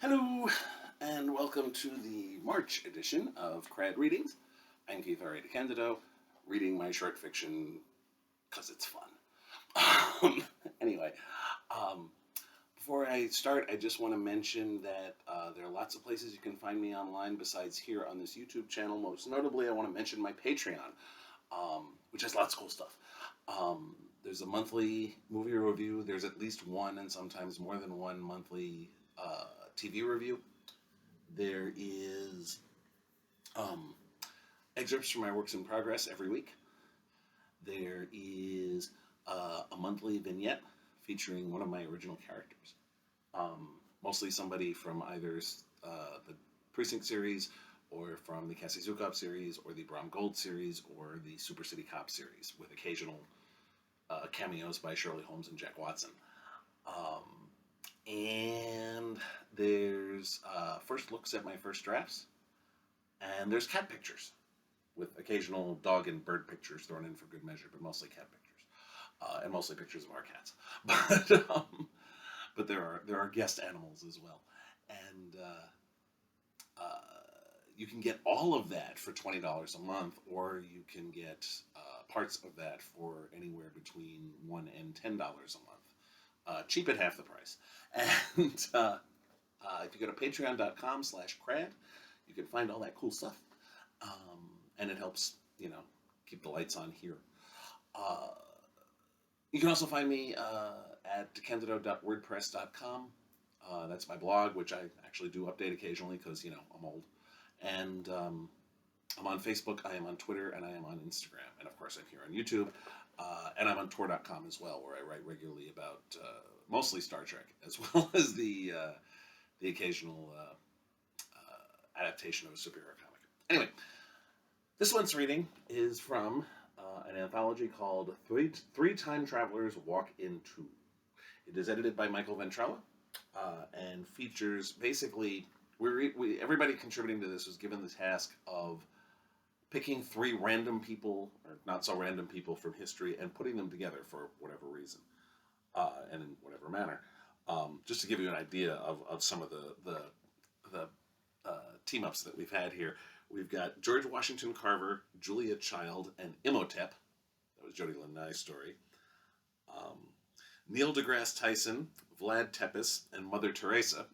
Hello, and welcome to the March edition of KRAD Readings. I'm Keith R.A. DeCandido, reading my short fiction because it's fun. Anyway, before I start, I just want to mention that there are lots of places you can find me online besides here on this YouTube channel. Most notably, I want to mention my Patreon, which has lots of cool stuff. There's a monthly movie review. There's at least one, and sometimes more than one, monthly TV review. There is excerpts from my works in progress every week. There is a monthly vignette featuring one of my original characters. Mostly somebody from either the Precinct series, or from the Cassie Zukov series, or the Brom Gold series, or the Super City Cop series, with occasional cameos by Shirley Holmes and Jack Watson. And there's first looks at my first drafts, and there's cat pictures, with occasional dog and bird pictures thrown in for good measure, but mostly cat pictures, and mostly pictures of our cats. But there are guest animals as well, and you can get all of that for $20 a month, or you can get parts of that for anywhere between $1 and $10 a month. Cheap at half the price. And if you go to patreon.com/crad, you can find all that cool stuff. And it helps, keep the lights on here. You can also find me at DeCandido.wordpress.com. That's my blog, which I actually do update occasionally because, I'm old. And I'm on Facebook, I am on Twitter, and I am on Instagram. And of course, I'm here on YouTube. And I'm on Tor.com as well, where I write regularly about mostly Star Trek, as well as the occasional adaptation of a superhero comic. Anyway, this month's reading is from an anthology called Three Time Travelers Walk Into. It is edited by Michael Ventrella and features basically, everybody contributing to this was given the task of picking three random people, or not so random people from history, and putting them together for whatever reason, and in whatever manner. Just to give you an idea of some of the team-ups that we've had here. We've got George Washington Carver, Julia Child, and Imhotep. That was Jody Lynn Nye's story. Neil deGrasse Tyson, Vlad Tepes, and Mother Teresa.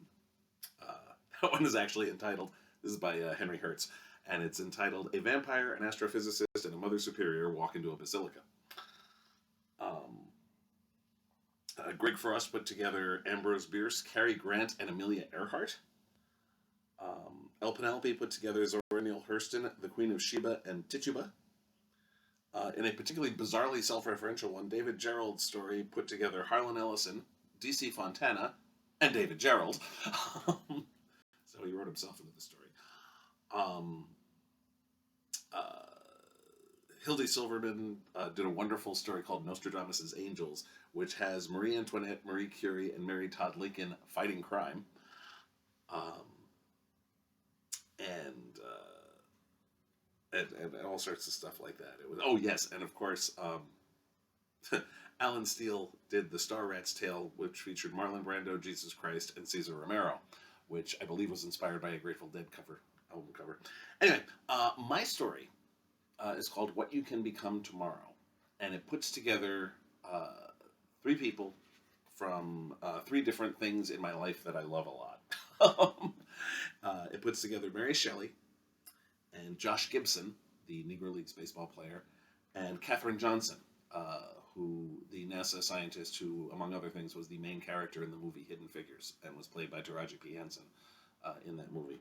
That one is actually entitled, this is by Henry Hertz, and it's entitled, A Vampire, an Astrophysicist, and a Mother Superior Walk into a Basilica. Greg Frost put together Ambrose Bierce, Cary Grant, and Amelia Earhart. El Penelope put together Zora Neale Hurston, the Queen of Sheba, and Tituba. In a particularly bizarrely self-referential one, David Gerrold's story put together Harlan Ellison, D.C. Fontana, and David Gerrold. So he wrote himself into the story. Hildy Silverman did a wonderful story called Nostradamus' Angels, which has Marie Antoinette, Marie Curie, and Mary Todd Lincoln fighting crime. And all sorts of stuff like that. It was, oh yes, and of course, Alan Steele did The Star Rat's Tale, which featured Marlon Brando, Jesus Christ, and Cesar Romero, which I believe was inspired by a Grateful Dead album cover. Anyway, my story is called What You Can Become Tomorrow, and it puts together three people from three different things in my life that I love a lot. It puts together Mary Shelley, and Josh Gibson, the Negro Leagues baseball player, and Katherine Johnson, who the NASA scientist who, among other things, was the main character in the movie Hidden Figures, and was played by Taraji P. Henson in that movie.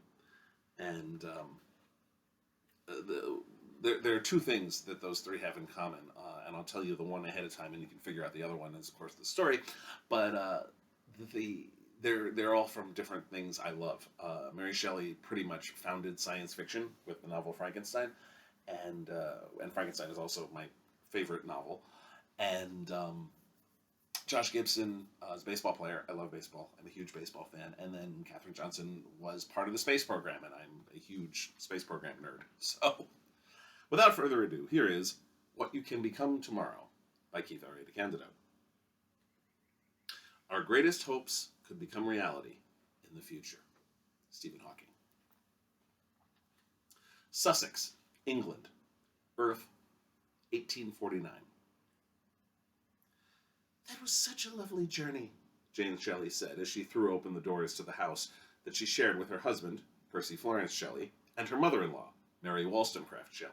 And there are two things that those three have in common, and I'll tell you the one ahead of time, and you can figure out the other one is, of course, the story. But they're all from different things I love. Mary Shelley pretty much founded science fiction with the novel Frankenstein, and Frankenstein is also my favorite novel. And Josh Gibson is a baseball player. I love baseball. I'm a huge baseball fan. And then Katherine Johnson was part of the space program, and I'm a huge space program nerd. So, without further ado, here is What You Can Become Tomorrow by Keith R.A. DeCandido. Our greatest hopes could become reality in the future. Stephen Hawking. Sussex, England, Earth, 1849. That was such a lovely journey, Jane Shelley said as she threw open the doors to the house that she shared with her husband, Percy Florence Shelley, and her mother-in-law, Mary Wollstonecraft Shelley.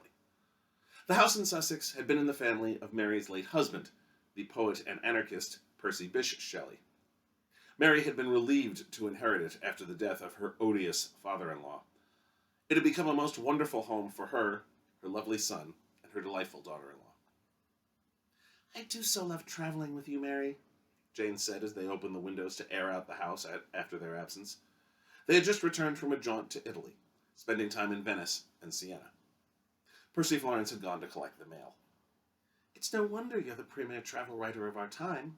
The house in Sussex had been in the family of Mary's late husband, the poet and anarchist Percy Bysshe Shelley. Mary had been relieved to inherit it after the death of her odious father-in-law. It had become a most wonderful home for her lovely son, and her delightful daughter-in-law. I do so love traveling with you, Mary, Jane said as they opened the windows to air out the house after their absence. They had just returned from a jaunt to Italy, spending time in Venice and Siena. Percy Florence had gone to collect the mail. It's no wonder you're the premier travel writer of our time.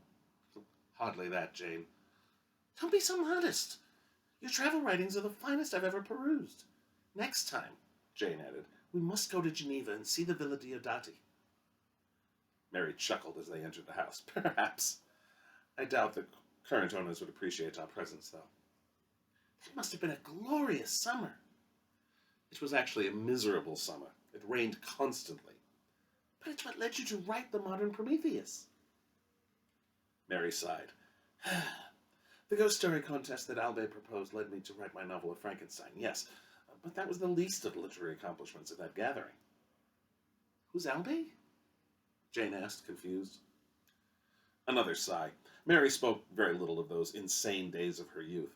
Hardly that, Jane. Don't be so modest. Your travel writings are the finest I've ever perused. Next time, Jane added, we must go to Geneva and see the Villa Diodati. Mary chuckled as they entered the house. Perhaps. I doubt the current owners would appreciate our presence, though. That must have been a glorious summer. It was actually a miserable summer. It rained constantly. But it's what led you to write the modern Prometheus. Mary sighed. The ghost story contest that Albee proposed led me to write my novel of Frankenstein, yes, but that was the least of the literary accomplishments of that gathering. Who's Albee? Jane asked, confused. Another sigh. Mary spoke very little of those insane days of her youth.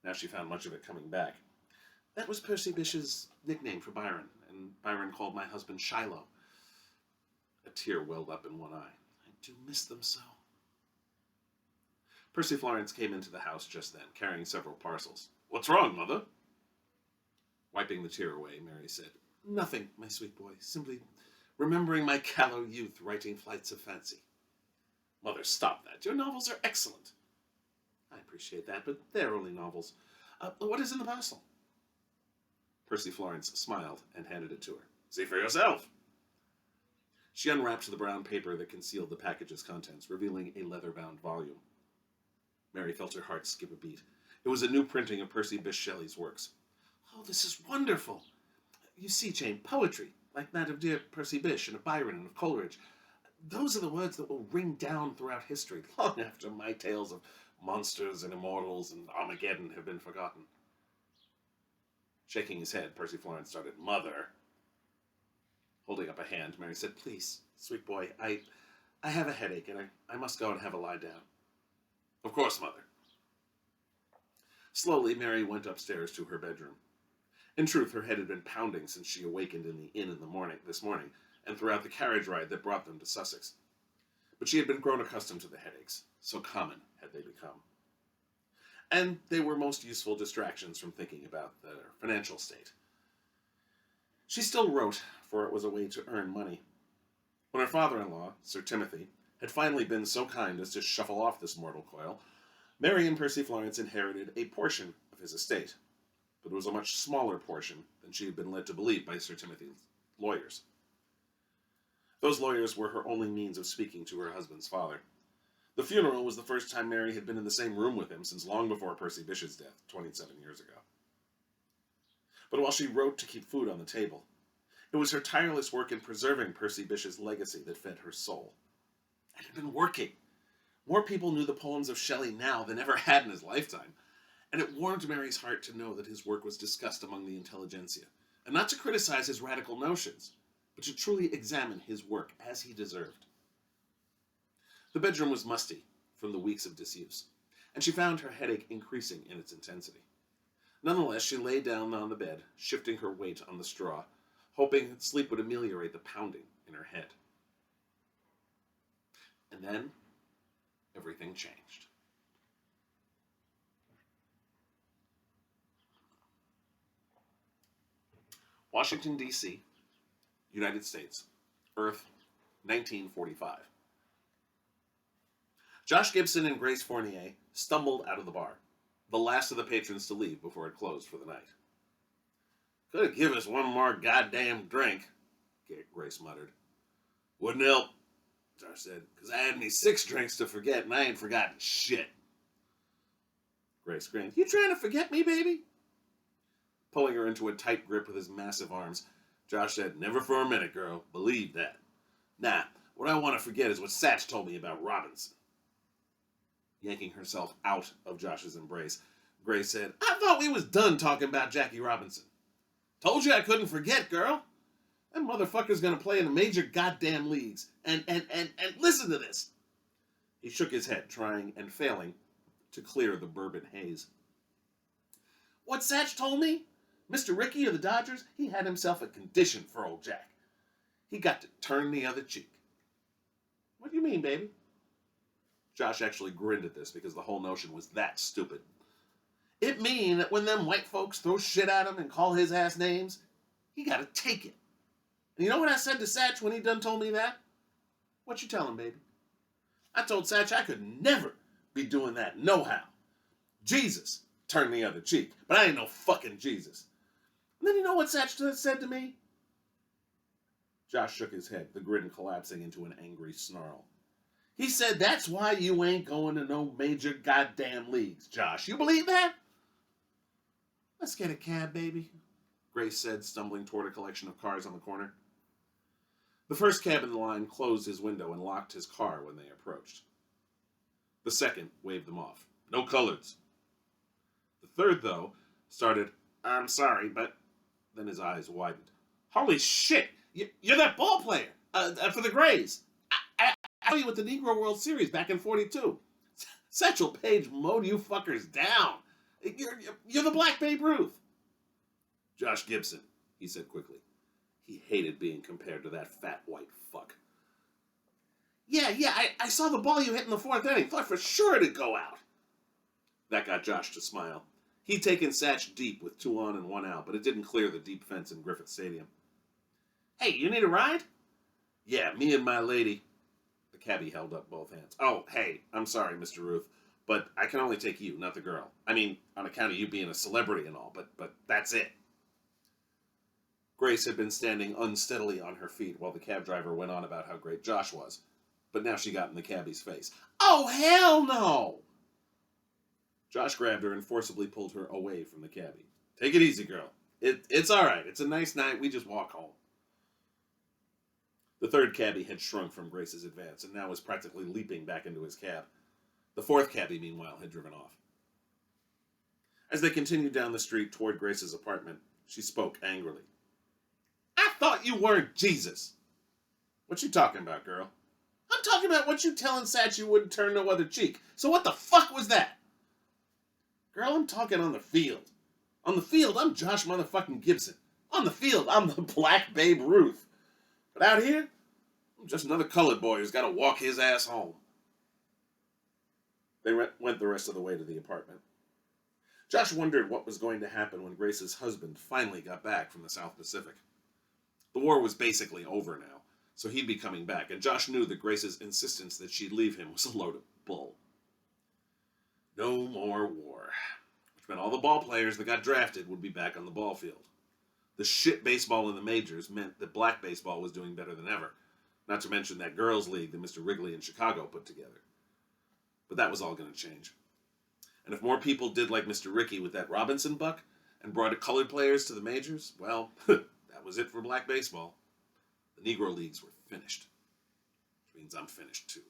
Now she found much of it coming back. That was Percy Bysshe's nickname for Byron, and Byron called my husband Shiloh. A tear welled up in one eye. I do miss them so. Percy Florence came into the house just then, carrying several parcels. What's wrong, Mother? Wiping the tear away, Mary said, Nothing, my sweet boy. Simply remembering my callow youth writing flights of fancy. Mother, stop that. Your novels are excellent. I appreciate that, but they're only novels. What is in the parcel? Percy Florence smiled and handed it to her. See for yourself. She unwrapped the brown paper that concealed the package's contents, revealing a leather-bound volume. Mary felt her heart skip a beat. It was a new printing of Percy Bysshe Shelley's works. Oh, this is wonderful. You see, Jane, poetry, like that of dear Percy Bysshe and of Byron and of Coleridge, those are the words that will ring down throughout history, long after my tales of monsters and immortals and Armageddon have been forgotten. Shaking his head, Percy Florence started, Mother. Holding up a hand, Mary said, Please, sweet boy, I have a headache, and I must go and have a lie down. Of course, Mother. Slowly, Mary went upstairs to her bedroom. In truth, her head had been pounding since she awakened in the inn this morning, and throughout the carriage ride that brought them to Sussex. But she had been grown accustomed to the headaches, so common had they become. And they were most useful distractions from thinking about their financial state. She still wrote, for it was a way to earn money. When her father-in-law, Sir Timothy, had finally been so kind as to shuffle off this mortal coil, Mary and Percy Florence inherited a portion of his estate, but it was a much smaller portion than she had been led to believe by Sir Timothy's lawyers. Those lawyers were her only means of speaking to her husband's father. The funeral was the first time Mary had been in the same room with him since long before Percy Bysshe's death, 27 years ago. But while she wrote to keep food on the table, it was her tireless work in preserving Percy Bysshe's legacy that fed her soul. It had been working. More people knew the poems of Shelley now than ever had in his lifetime, and it warmed Mary's heart to know that his work was discussed among the intelligentsia, and not to criticize his radical notions, but to truly examine his work as he deserved. The bedroom was musty from the weeks of disuse, and she found her headache increasing in its intensity. Nonetheless, she lay down on the bed, shifting her weight on the straw, hoping that sleep would ameliorate the pounding in her head. And then, everything changed. Washington, D.C., United States, Earth, 1945. Josh Gibson and Grace Fournier stumbled out of the bar, the last of the patrons to leave before it closed for the night. Could have given us one more goddamn drink, Grace muttered. Wouldn't help, Josh said, because I had me 6 drinks to forget, and I ain't forgotten shit. Grace grinned. You trying to forget me, baby? Pulling her into a tight grip with his massive arms, Josh said, "Never for a minute, girl. Believe that. Nah, what I want to forget is what Satch told me about Robinson." Yanking herself out of Josh's embrace, Grace said, "I thought we was done talking about Jackie Robinson. Told you I couldn't forget, girl. That motherfucker's gonna play in the major goddamn leagues. And listen to this." He shook his head, trying and failing to clear the bourbon haze. "What Satch told me? Mr. Rickey of the Dodgers, he had himself a condition for old Jack. He got to turn the other cheek." "What do you mean, baby?" Josh actually grinned at this because the whole notion was that stupid. "It mean that when them white folks throw shit at him and call his ass names, he gotta take it. And you know what I said to Satch when he done told me that?" "What you tell him, baby?" "I told Satch I could never be doing that no how. Jesus turned the other cheek, but I ain't no fucking Jesus." And then you know what Satch said to me? Josh shook his head, the grin collapsing into an angry snarl. He said, "That's why you ain't going to no major goddamn leagues, Josh. You believe that?" "Let's get a cab, baby," Grace said, stumbling toward a collection of cars on the corner. The first cab in the line closed his window and locked his car when they approached. The second waved them off. "No coloreds." The third, though, started, "I'm sorry, but..." Then his eyes widened. "Holy shit! You're that ball player for the Grays. I saw you at the Negro World Series back in '42. Satchel Paige mowed you fuckers down. You're the Black Babe Ruth." "Josh Gibson," he said quickly. He hated being compared to that fat white fuck. Yeah, I saw the ball you hit in the fourth inning. Thought for sure it'd go out." That got Josh to smile. He'd taken Satch deep with 2 on and 1 out, but it didn't clear the deep fence in Griffith Stadium. "Hey, you need a ride?" "Yeah, me and my lady." The cabbie held up both hands. "Oh, hey, I'm sorry, Mr. Ruth, but I can only take you, not the girl. I mean, on account of you being a celebrity and all, but that's it." Grace had been standing unsteadily on her feet while the cab driver went on about how great Josh was, but now she got in the cabbie's face. "Oh, hell no!" Josh grabbed her and forcibly pulled her away from the cabbie. "Take it easy, girl. It's all right. It's a nice night. We just walk home." The third cabbie had shrunk from Grace's advance and now was practically leaping back into his cab. The fourth cabbie, meanwhile, had driven off. As they continued down the street toward Grace's apartment, she spoke angrily. "I thought you weren't Jesus." "What you talking about, girl?" "I'm talking about what you telling Satch you wouldn't turn no other cheek. So what the fuck was that?" "Girl, I'm talking on the field. On the field, I'm Josh motherfucking Gibson. On the field, I'm the Black Babe Ruth. But out here, I'm just another colored boy who's got to walk his ass home." They went the rest of the way to the apartment. Josh wondered what was going to happen when Grace's husband finally got back from the South Pacific. The war was basically over now, so he'd be coming back, and Josh knew that Grace's insistence that she'd leave him was a load of bull. No more war, which meant all the ball players that got drafted would be back on the ball field. The shit baseball in the majors meant that black baseball was doing better than ever, not to mention that girls' league that Mr. Wrigley in Chicago put together. But that was all going to change. And if more people did like Mr. Rickey with that Robinson buck and brought colored players to the majors, well, that was it for black baseball. The Negro Leagues were finished. Which means I'm finished too.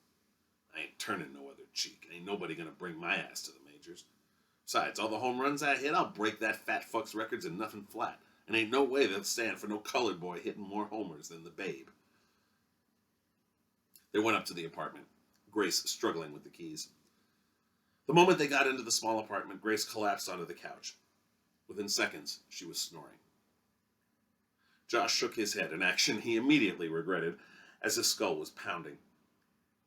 I ain't turning no other cheek. Ain't nobody going to bring my ass to the majors. Besides, all the home runs I hit, I'll break that fat fuck's records in nothing flat. And ain't no way they'll stand for no colored boy hitting more homers than the Babe. They went up to the apartment, Grace struggling with the keys. The moment they got into the small apartment, Grace collapsed onto the couch. Within seconds, she was snoring. Josh shook his head, an action he immediately regretted, as his skull was pounding.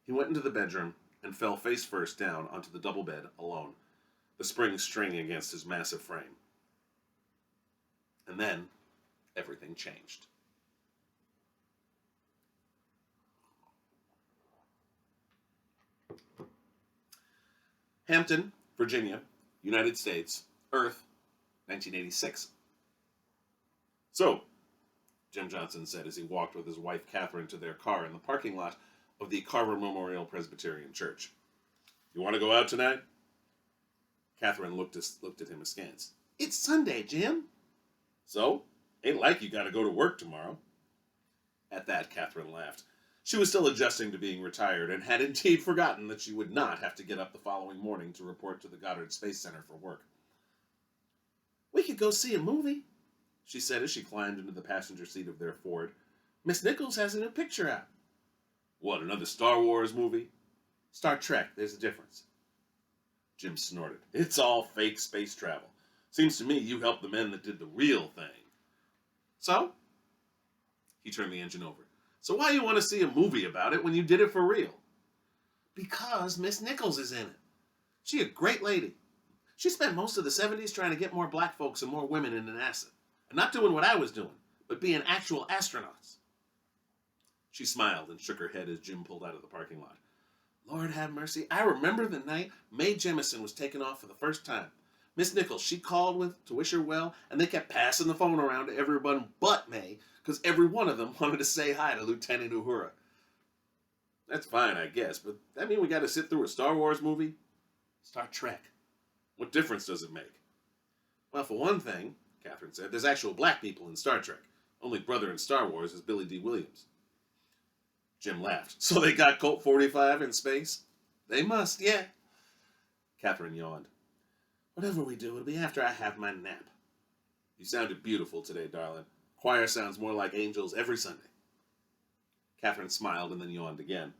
He went into the bedroom and fell face first down onto the double bed alone, the springs stringing against his massive frame. And then, everything changed. Hampton, Virginia, United States, Earth, 1986. "So," Jim Johnson said as he walked with his wife Katherine to their car in the parking lot of the Carver Memorial Presbyterian Church. "You want to go out tonight?" Katherine looked at him askance. "It's Sunday, Jim." So, ain't like you gotta go to work tomorrow. At that, Katherine laughed. She was still adjusting to being retired and had indeed forgotten that she would not have to get up the following morning to report to the Goddard Space Center for work. "We could go see a movie," she said as she climbed into the passenger seat of their Ford. "Miss Nichols has a new picture out." "What, another Star Wars movie?" "Star Trek, there's a difference." Jim snorted. "It's all fake space travel. Seems to me you helped the men that did the real thing." "So?" He turned the engine over. "So why you want to see a movie about it when you did it for real?" "Because Miss Nichols is in it. She a great lady. She spent most of the 70s trying to get more black folks and more women into NASA. And not doing what I was doing, but being actual astronauts." She smiled and shook her head as Jim pulled out of the parking lot. "Lord have mercy, I remember the night Mae Jemison was taken off for the first time. Miss Nichols, she called to wish her well, and they kept passing the phone around to everyone but Mae, because every one of them wanted to say hi to Lieutenant Uhura." "That's fine, I guess, but that mean we gotta sit through a Star Wars movie?" "Star Trek." "What difference does it make?" "Well, for one thing," Katherine said, "there's actual black people in Star Trek. Only brother in Star Wars is Billy D. Williams." Jim laughed. "So they got Colt 45 in space?" "They must, yeah." Katherine yawned. "Whatever we do, it'll be after I have my nap." "You sounded beautiful today, darling. Choir sounds more like angels every Sunday." Katherine smiled and then yawned again.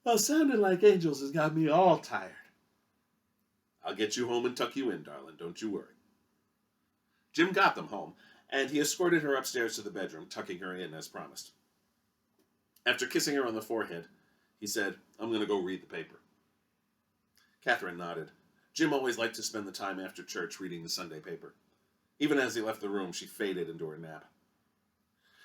"Well, sounding like angels has got me all tired." "I'll get you home and tuck you in, darling. Don't you worry." Jim got them home, and he escorted her upstairs to the bedroom, tucking her in as promised. After kissing her on the forehead, he said, "I'm going to go read the paper." Katherine nodded. Jim always liked to spend the time after church reading the Sunday paper. Even as he left the room, she faded into her nap.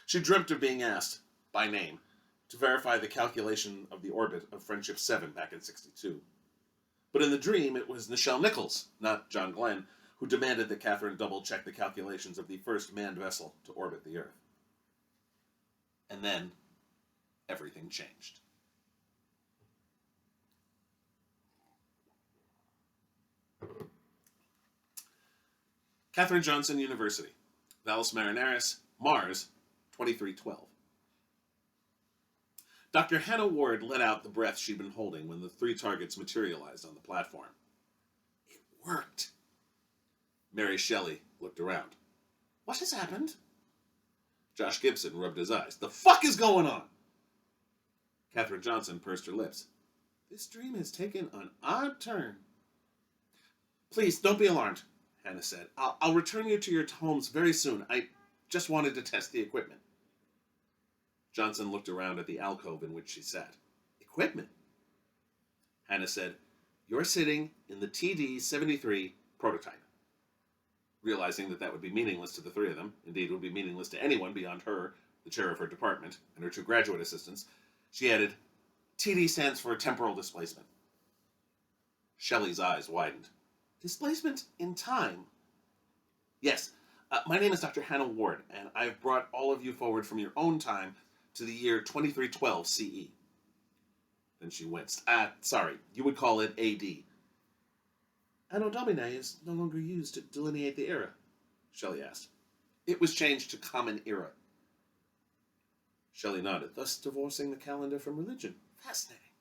She dreamt of being asked, by name, to verify the calculation of the orbit of Friendship 7 back in '62. But in the dream, it was Nichelle Nichols, not John Glenn, who demanded that Katherine double-check the calculations of the first manned vessel to orbit the Earth. And then, everything changed. Katherine Johnson University, Valles Marineris, Mars, 2312. Dr. Hannah Ward let out the breath she'd been holding when the three targets materialized on the platform. It worked. Mary Shelley looked around. "What has happened?" Josh Gibson rubbed his eyes. "The fuck is going on?" Katherine Johnson pursed her lips. "This dream has taken an odd turn." "Please, don't be alarmed," Hannah said. I'll return you to your homes very soon. I just wanted to test the equipment." Johnson looked around at the alcove in which she sat. "Equipment?" Hannah said, "You're sitting in the TD-73 prototype." Realizing that would be meaningless to the three of them, indeed would be meaningless to anyone beyond her, the chair of her department, and her two graduate assistants, she added, "TD stands for temporal displacement." Shelley's eyes widened. "Displacement in time?" "Yes. My name is Dr. Hannah Ward, and I've brought all of you forward from your own time to the year 2312 CE. Then she winced. Sorry, you would call it AD. "Anno Domini is no longer used to delineate the era?" Shelley asked. "It was changed to Common Era." Shelley nodded, thus divorcing the calendar from religion. "Fascinating."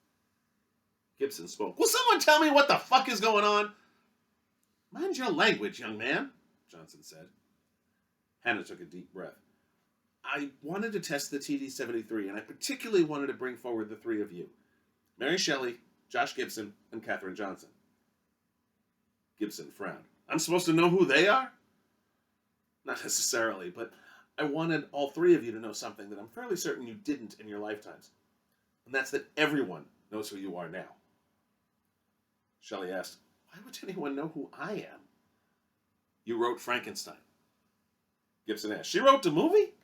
Gibson spoke. "Will someone tell me what the fuck is going on?" "Mind your language, young man," Johnson said. Hannah took a deep breath. "I wanted to test the TD-73, and I particularly wanted to bring forward the three of you. Mary Shelley, Josh Gibson, and Katherine Johnson." Gibson frowned. "I'm supposed to know who they are?" "Not necessarily, but I wanted all three of you to know something that I'm fairly certain you didn't in your lifetimes. And that's that everyone knows who you are now." Shelley asked, "Why would anyone know who I am?" "You wrote Frankenstein." Gibson asked, "She wrote the movie?"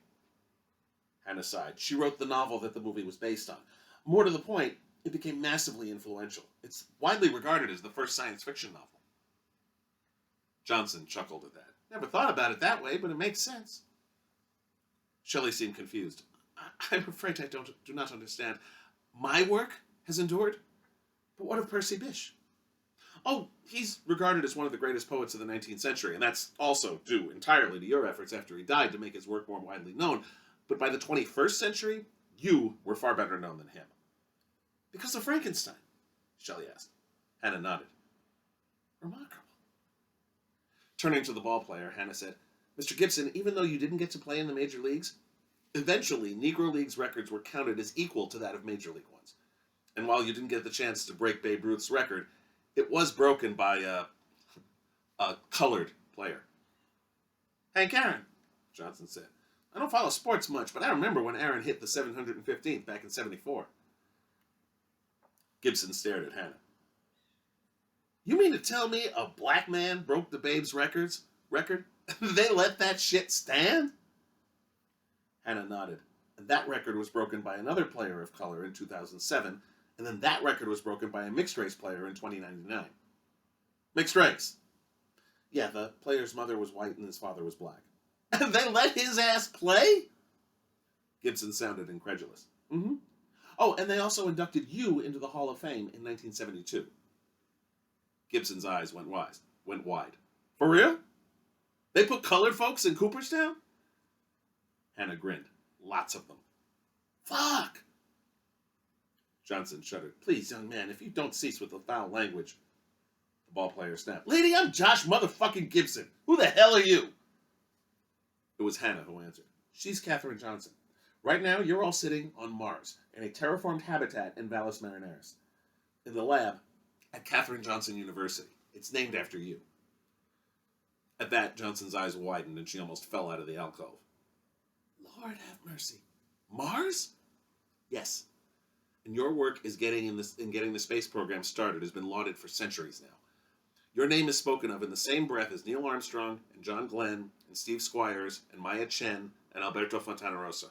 Hannah sighed. "She wrote the novel that the movie was based on. More to the point, it became massively influential. It's widely regarded as the first science fiction novel." Johnson chuckled at that. "Never thought about it that way, but it makes sense." Shelley seemed confused. "I'm afraid I do not understand. My work has endured? But what of Percy Bysshe?" Oh, he's regarded as one of the greatest poets of the 19th century, and that's also due entirely to your efforts after he died to make his work more widely known. But by the 21st century, you were far better known than him. Because of Frankenstein, Shelley asked. Hannah nodded. Remarkable. Turning to the ball player, Hannah said, Mr. Gibson, even though you didn't get to play in the major leagues, eventually Negro Leagues records were counted as equal to that of major league ones. And while you didn't get the chance to break Babe Ruth's record, it was broken by a colored player. Hank Aaron, Johnson said. I don't follow sports much, but I remember when Aaron hit the 715th back in 74. Gibson stared at Hannah. You mean to tell me a black man broke the Babe's record? They let that shit stand? Hannah nodded. And that record was broken by another player of color in 2007, and then that record was broken by a mixed-race player in 2099. Mixed race? Yeah, the player's mother was white and his father was black. And they let his ass play? Gibson sounded incredulous. Mm-hmm. Oh, and they also inducted you into the Hall of Fame in 1972. Gibson's eyes went wide. For real? They put colored folks in Cooperstown? Hannah grinned. Lots of them. Fuck! Johnson shuddered. Please, young man, if you don't cease with the foul language. The ball player snapped. Lady, I'm Josh motherfucking Gibson. Who the hell are you? It was Hannah who answered. She's Katherine Johnson. Right now, you're all sitting on Mars, in a terraformed habitat in Valles Marineris. In the lab at Katherine Johnson University. It's named after you. At that, Johnson's eyes widened and she almost fell out of the alcove. Lord have mercy. Mars? Yes. And your work is getting the space program started has been lauded for centuries now. Your name is spoken of in the same breath as Neil Armstrong and John Glenn and Steve Squires and Maya Chen and Alberto Fontana-Rosa.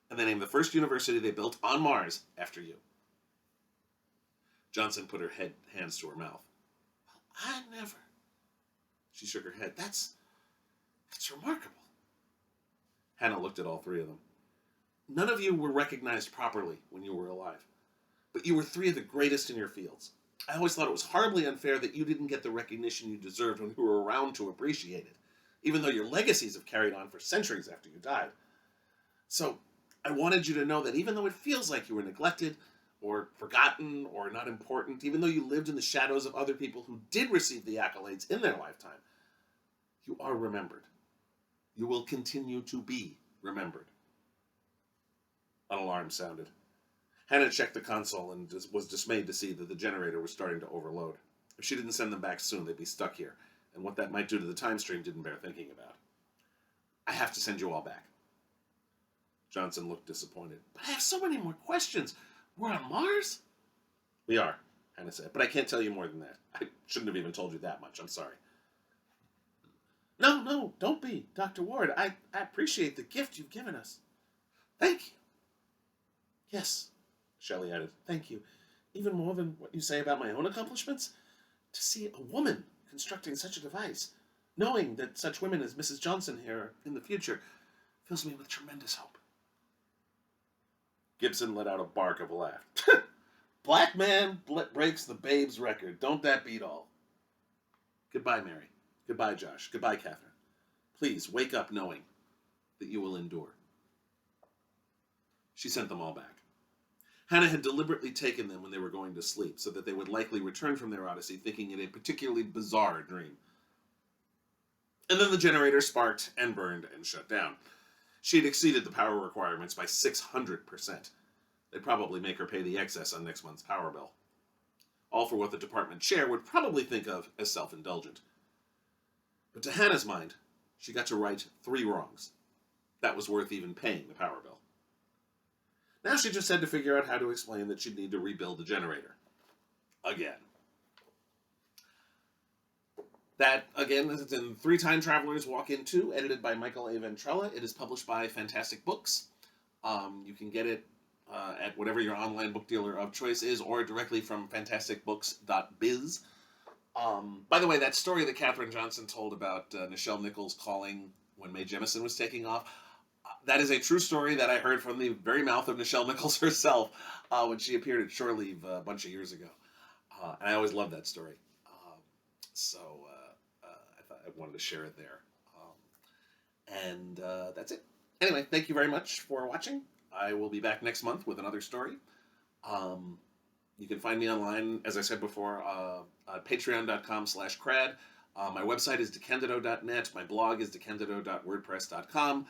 And they named the first university they built on Mars after you. Johnson put her hands to her mouth. I never. She shook her head. That's remarkable. Hannah looked at all three of them. None of you were recognized properly when you were alive, but you were three of the greatest in your fields. I always thought it was horribly unfair that you didn't get the recognition you deserved when you were around to appreciate it, even though your legacies have carried on for centuries after you died. So I wanted you to know that even though it feels like you were neglected or forgotten or not important, even though you lived in the shadows of other people who did receive the accolades in their lifetime, you are remembered. You will continue to be remembered. An alarm sounded. Hannah checked the console and was dismayed to see that the generator was starting to overload. If she didn't send them back soon, they'd be stuck here, and what that might do to the time stream didn't bear thinking about. I have to send you all back. Johnson looked disappointed. But I have so many more questions. We're on Mars? We are, Hannah said, but I can't tell you more than that. I shouldn't have even told you that much. I'm sorry. No, don't be, Dr. Ward. I appreciate the gift you've given us. Thank you. Yes, Shelley added, thank you. Even more than what you say about my own accomplishments? To see a woman constructing such a device, knowing that such women as Mrs. Johnson here in the future, fills me with tremendous hope. Gibson let out a bark of a laugh. Black man breaks the Babe's record. Don't that beat all? Goodbye, Mary. Goodbye, Josh. Goodbye, Katherine. Please wake up knowing that you will endure. She sent them all back. Hannah had deliberately taken them when they were going to sleep so that they would likely return from their odyssey thinking it a particularly bizarre dream. And then the generator sparked and burned and shut down. She had exceeded the power requirements by 600%. They'd probably make her pay the excess on next month's power bill. All for what the department chair would probably think of as self-indulgent. But to Hannah's mind, she got to right 3 wrongs. That was worth even paying the power bill. Now she just had to figure out how to explain that she'd need to rebuild the generator. Again. That, again, is in 3 Time Travelers Walk In 2, edited by Michael A. Ventrella. It is published by Fantastic Books. You can get it at whatever your online book dealer of choice is, or directly from fantasticbooks.biz. By the way, that story that Katherine Johnson told about Nichelle Nichols calling when Mae Jemison was taking off, that is a true story that I heard from the very mouth of Nichelle Nichols herself when she appeared at Shore Leave a bunch of years ago. And I always loved that story. So I thought I wanted to share it there. And that's it. Anyway, thank you very much for watching. I will be back next month with another story. You can find me online, as I said before, patreon.com/crad. My website is DeCandido.net. My blog is DeCandido.wordpress.com.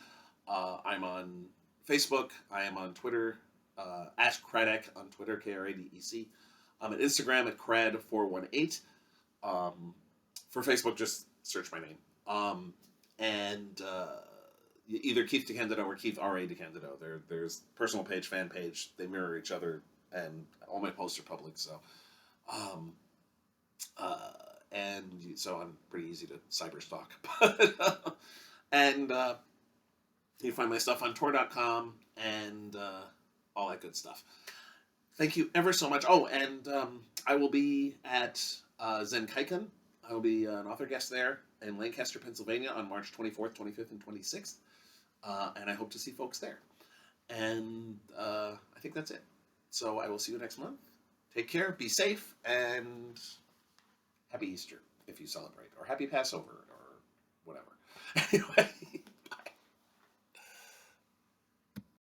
I'm on Facebook. I am on Twitter, at KRADEC on Twitter, KRADEC. I'm at Instagram at KRAD418. For Facebook, just search my name. And either Keith DeCandido or Keith R.A. DeCandido. There's personal page, fan page. They mirror each other, and all my posts are public. So, and so I'm pretty easy to cyber stalk. And you can find my stuff on Tor.com and all that good stuff. Thank you ever so much. Oh, and I will be at Zenkaiken. I will be an author guest there in Lancaster, Pennsylvania on March 24th, 25th, and 26th. And I hope to see folks there. And I think that's it. So I will see you next month. Take care, be safe, and happy Easter if you celebrate, or happy Passover, or whatever. Anyway.